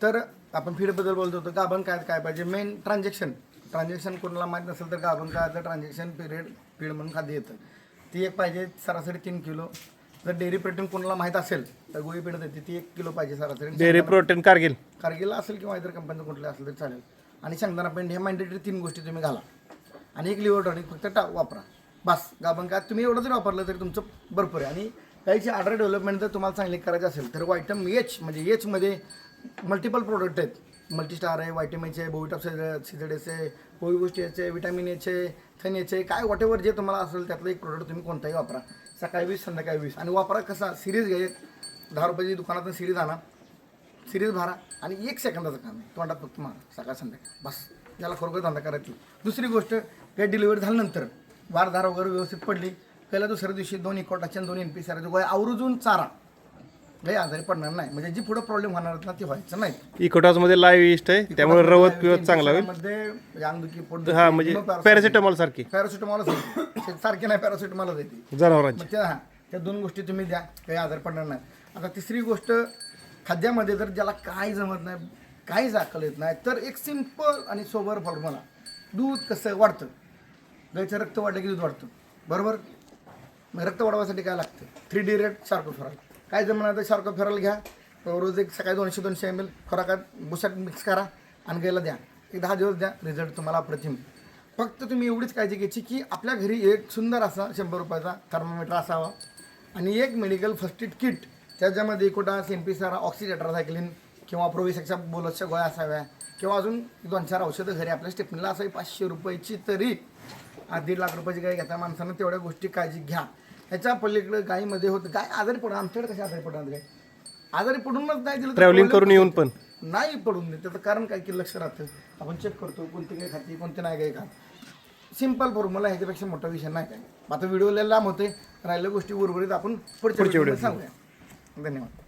तर आपण फीडबद्दल बोलतो होतो गाभण काय पाहिजे मेन ट्रान्झॅक्शन कोणाला माहीत नसेल तर गाभण काळाचं ट्रान्झॅक्शन फीड म्हणून खाद्य येतं ती एक पाहिजे सरासरी 3 किलो. जर डेअरी प्रोटीन कोणाला माहीत असेल तर गोळी पेंड देते ती 1 किलो पाहिजे सरासरी. डेअरी प्रोटीन कारगिल असेल किंवा इतर कंपनीचं कुठलं असेल तरी चालेल. आणि शेंगदाणा पेंड हे मॅन्डेटरी 3 गोष्टी तुम्ही घाला आणि एक लिव्हर टॉनिक फक्त वापरा बस. गाभण काय तुम्ही एवढं जरी वापरलं तरी तुमचं भरपूर आहे. आणि गाईची आर्डर डेव्हलपमेंट जर तुम्हाला चांगली करायची असेल तर व्हायटम एच म्हणजे एचमध्ये मल्टिपल प्रोडक्ट आहेत. मल्टीस्टार आहे, व्हायटमिनचे आहे, बोविट ऑफ सिझेडेस आहे, गोष्टीचे, विटॅमिन एचे, थेन एचे, काय वॉटेवर जे तुम्हाला असेल त्यातलं एक प्रोडक्ट तुम्ही कोणताही वापरा. सकाळी 20 संध्याकाळी 20 आणि वापरा कसा सिरीज घ्या. 10 रुपयाची दुकानातून सिरीज आणा, सिरीज भरा आणि 1 सेकंदाचं काम आहे तोंडात फक्त मारा सकाळ संध्याकाळी बस. याला खरोखर धंदा करायची. दुसरी गोष्ट गाय डिलिव्हरी झाल्यानंतर वारधार वगैरे व्यवस्थित पडली पहिल्या दुसऱ्या दिवशी 2 इकोटाचे 2 NPCR गोळ्या आवर्जून चारा. गाय आजारी पडणार नाही म्हणजे जी पुढे प्रॉब्लेम होणार ना ती व्हायचं नाही. इकोटासमध्ये लाईव्ह इस्ट आहे त्यामुळे रवत पिवत चांगला होईल. मध्ये अंगदुखी पोट हा म्हणजे पॅरासिटामॉल सारखी सारखी नाही पॅरासिटामॉलच येते जनावरांची. त्या 2 गोष्टी तुम्ही द्या काही आजार पडणार नाही. आता तिसरी गोष्ट खाद्यामध्ये जर ज्याला काय जमत नाही काहीच अक्कल येत नाही तर एक सिंपल आणि सोबर फॉर्म्युला. दूध कसं वाढतं गायचं रक्त वाढलं की दूध वाढतं बरोबर. मग रक्त वाढवायसाठी काय लागतं 3D रेट शार्कोफेरॉल. काय जमणार तर शार्कोफेरॉल घ्या रोज एक सकाळी 200-200 ml खोराकात भुसाट मिक्स करा आणि गायला द्या. एक 10 दिवस द्या रिझल्ट तुम्हाला अप्रतिम. फक्त तुम्ही एवढीच काळजी घ्यायची की आपल्या घरी एक सुंदर असा 100 रुपयाचा थर्मोमीटर असावा आणि एक मेडिकल फर्स्ट एड किट त्याच्यामध्ये इकोटास NPCR ऑक्सिटेट्रासायक्लिन किंवा प्रोविसेकच्या बोलसच्या गोळ्या असाव्या किंवा अजून 2-4 औषधं घरी आपल्या स्टेपनीला असावी. 500 रुपयाची तरी 1.5 लाख रुपयाची गाय घेता माणसानं तेवढ्या गोष्टी काळजी घ्या. ह्याच्या पलीकडे गायीमध्ये होतं गाय आजारी पडून आमच्याकडे कशा आजारी पडणार गाय आजारी पडूनच नाही दिलं ट्रॅव्हलिंग करून येऊन पण नाही पडून दे. त्याचं कारण काय की लक्ष राहतं आपण चेक करतो कोणती गाय खाती कोणती नाही गाय खात. सिंपल फॉर्म्युला ह्याच्यापेक्षा मोठा विषय नाही काय. आता व्हिडिओला लांब होते राहिल्या गोष्टी उर्वरित आपण पुढच्या व्हिडिओमध्ये सांगूया. धन्यवाद.